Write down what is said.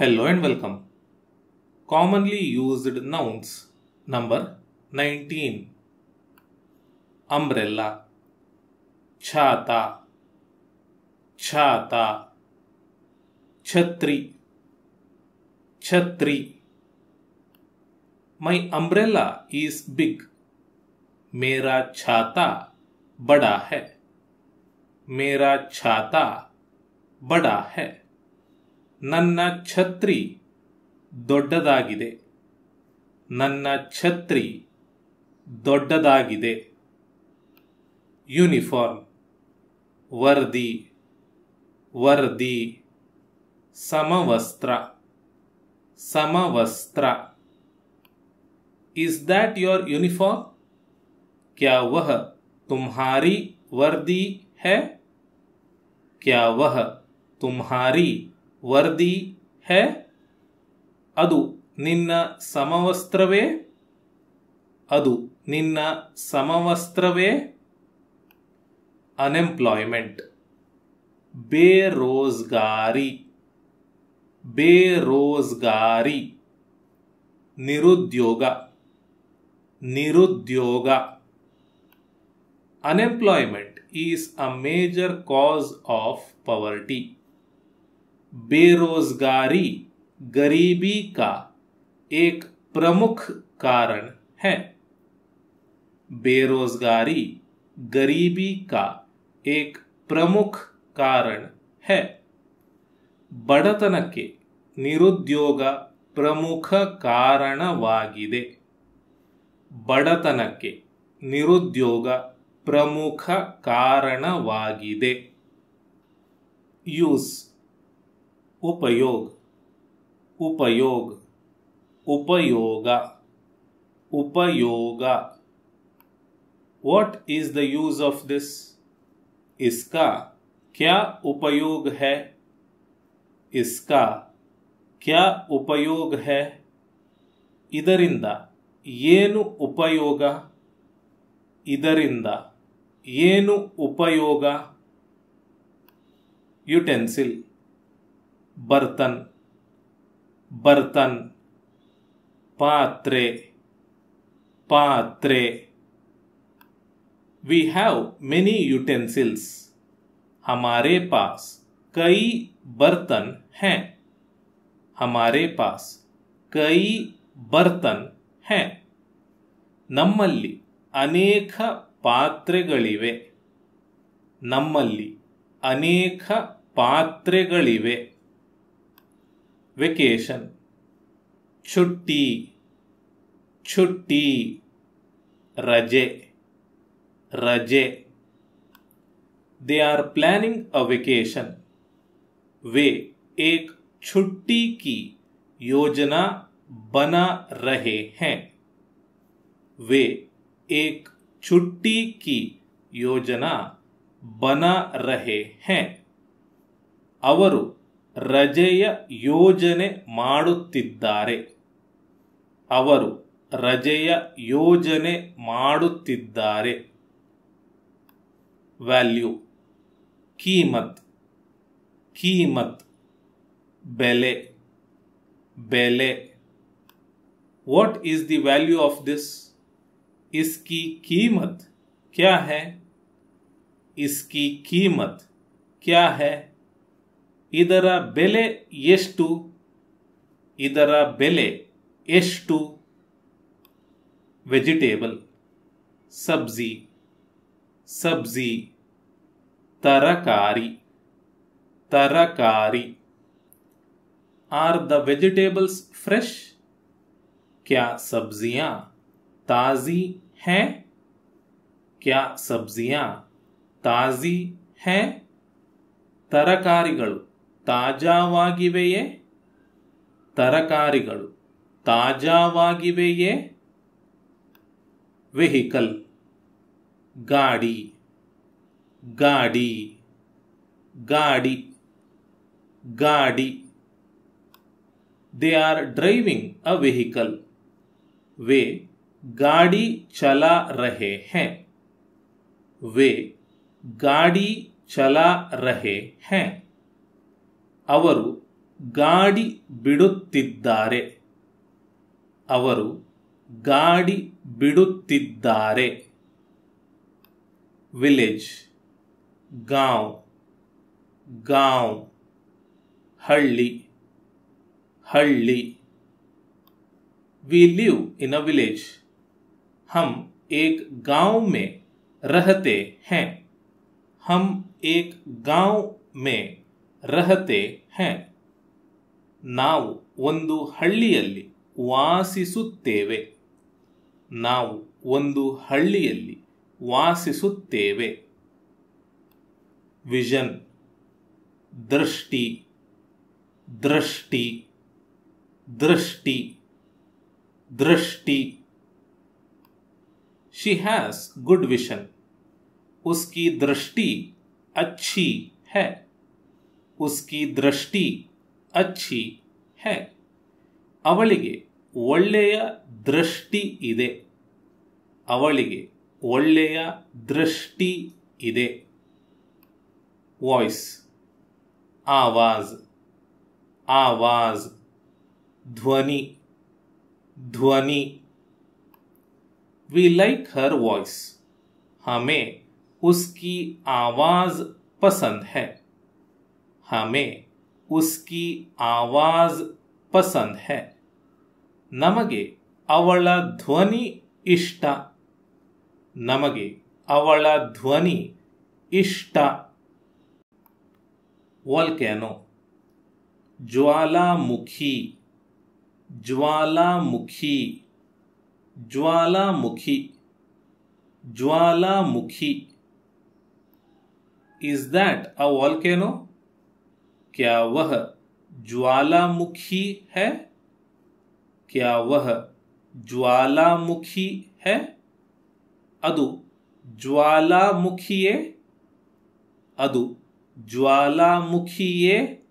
Hello and welcome. Commonly used nouns. Number 19. Umbrella. Chhata. Chhata. Chhatri. Chhatri. My umbrella is big. मेरा छाता बड़ा है. मेरा छाता बड़ा है. ನನ್ನ ಛತ್ರಿ ದೊಡ್ಡದಾಗಿದೆ. ನನ್ನ ಛತ್ರಿ ದೊಡ್ಡದಾಗಿದೆ. ಯೂನಿಫಾರ್ಮ್. ವರ್ದಿ. ವರ್ದಿ. ಸಮವಸ್ತ್ರ. ಸಮವಸ್ತ್ರ. Is that your uniform? क्या वह तुम्हारी वर्दी है? क्या वह तुम्हारी वर्दी है? ಅದು ನಿನ್ನ ಸಮವಸ್ತ್ರವೇ? ಅದು ನಿನ್ನ ಸಮವಸ್ತ್ರವೇ? ಅನ್ಎಂಪ್ಲಾಯ್ಮೆಂಟ್. ಬೇರೋಜ್ಗಾರಿ. ಬೇರೋಜ್ಗಾರಿ. ನಿರುದ್ಯೋಗ. ನಿರುದ್ಯೋಗ. Unemployment is a major cause of poverty. बेरोजगारी गरीबी का एक प्रमुख कारण है. बेरोजगारी गरीबी का एक प्रमुख कारण है. ಬಡತನಕ್ಕೆ ನಿರುದ್ಯೋಗ ಪ್ರಮುಖ ಕಾರಣವಾಗಿದೆ. ಬಡತನಕ್ಕೆ ನಿರುದ್ಯೋಗ ಪ್ರಮುಖ ಕಾರಣವಾಗಿದೆ. ಯೂಸ್. उपयोग. उपयोग. उपयोग. उपयोग. What is the use of this? इसका क्या उपयोग है? इसका क्या उपयोग है? ಇದರಿಂದ ಏನು ಉಪಯೋಗ? ಇದರಿಂದ ಏನು ಉಪಯೋಗ? ಯುಟೆನ್ಸಿಲ್. बर्तन. बर्तन. पात्रे. पात्रे. We have many utensils. हमारे पास कई बर्तन हैं. हमारे पास कई बर्तन हैं. ನಮ್ಮಲ್ಲಿ ಅನೇಕ ಪಾತ್ರೆಗಳಿವೆ. ನಮ್ಮಲ್ಲಿ ಅನೇಕ ಪಾತ್ರೆಗಳಿವೆ. वेकेशन. छुट्टी. छुट्टी. रजे. रजे. They are planning a vacation. वे एक छुट्टी की योजना बना रहे हैं. वे एक छुट्टी की योजना बना रहे हैं. ಅವರು ರಜೆಯ ಯೋಜನೆ ಮಾಡುತ್ತಿದ್ದಾರೆ. ಅವರು ರಜೆಯ ಯೋಜನೆ ಮಾಡುತ್ತಿದ್ದಾರೆ. ವ್ಯಾಲ್ಯೂ. ಕೀಮತ್. ಕೀಮತ್. ಬೆಲೆ. ಬೆಲೆ. What is the value of this? इसकी कीमत क्या है? इसकी कीमत क्या है? ಇದರ ಬೆಲೆ ಎಷ್ಟು? ಇದರ ಬೆಲೆ ಎಷ್ಟು? ವೆಜಿಟೇಬಲ್. ಸಬ್ಜಿ. ಸಬ್ಜಿ. ತರಕಾರಿ. ತರಕಾರಿ. Are the vegetables fresh? क्या सब्जियां ताजी हैं? क्या सब्जियां ताजी हैं? ತರಕಾರಿಗಳು ತಾಜಾವಾಗಿವೆಯೇ? ತರಕಾರಿಗಳು ತಾಜಾವಾಗಿವೆಯೇ? ವೆಹಿಕಲ್. ಗಾಡಿ. ಗಾಡಿ. ಗಾಡಿ. ಗಾಡಿ. They are driving a vehicle. वे गाड़ी चला रहे हैं. वे गाड़ी चला रहे हैं. ಅವರು ಗಾಡಿ ಬಿಡುತ್ತಿದ್ದಾರೆ. ಅವರು ಗಾಡಿ ಬಿಡುತ್ತಿದ್ದಾರೆ. ವಿಲೇಜ್, गांव, गांव. हल्ली, हल्ली. We live in a village. हम एक गांव में रहते हैं. हम एक गांव में रहते हैं. ನಾವು ಒಂದು ಹಳ್ಳಿಯಲ್ಲಿ ವಾಸಿಸುತ್ತೇವೆ. ನಾವು ಒಂದು ಹಳ್ಳಿಯಲ್ಲಿ ವಾಸಿಸುತ್ತೇವೆ. ವಿಷನ್, ದೃಷ್ಟಿ, ದೃಷ್ಟಿ, ದೃಷ್ಟಿ, दृष्टि. She has good vision. उसकी दृष्टि अच्छी है. उसकी दृष्टि अच्छी है. ಅವಳಿಗೆ ಒಳ್ಳೆಯ ದೃಷ್ಟಿ ಇದೆ. ಅವಳಿಗೆ ಒಳ್ಳೆಯ ದೃಷ್ಟಿ ಇದೆ. ವಾಯ್ಸ್, ಆವಾಜ್, ಆವಾಜ್. ಧ್ವನಿ, ध्वनि. We like her voice. हमें उसकी आवाज पसंद है. हमें उसकी आवाज पसंद है. नमगे ಅವಳ ಧ್ವನಿ ಇಷ್ಟ. ನಮಗೆ ಅವಳ ಧ್ವನಿ ಇಷ್ಟ. Volcano, Jwalamukhi, Jwalamukhi, Jwalamukhi, Jwalamukhi. Is that a volcano? क्या वह ज्वालामुखी है? क्या वह ज्वालामुखी है? ಅದು ಜ್ವಾಲಾಮುಖಿಯೇ? ಅದು ಜ್ವಾಲಾಮುಖಿಯೇ?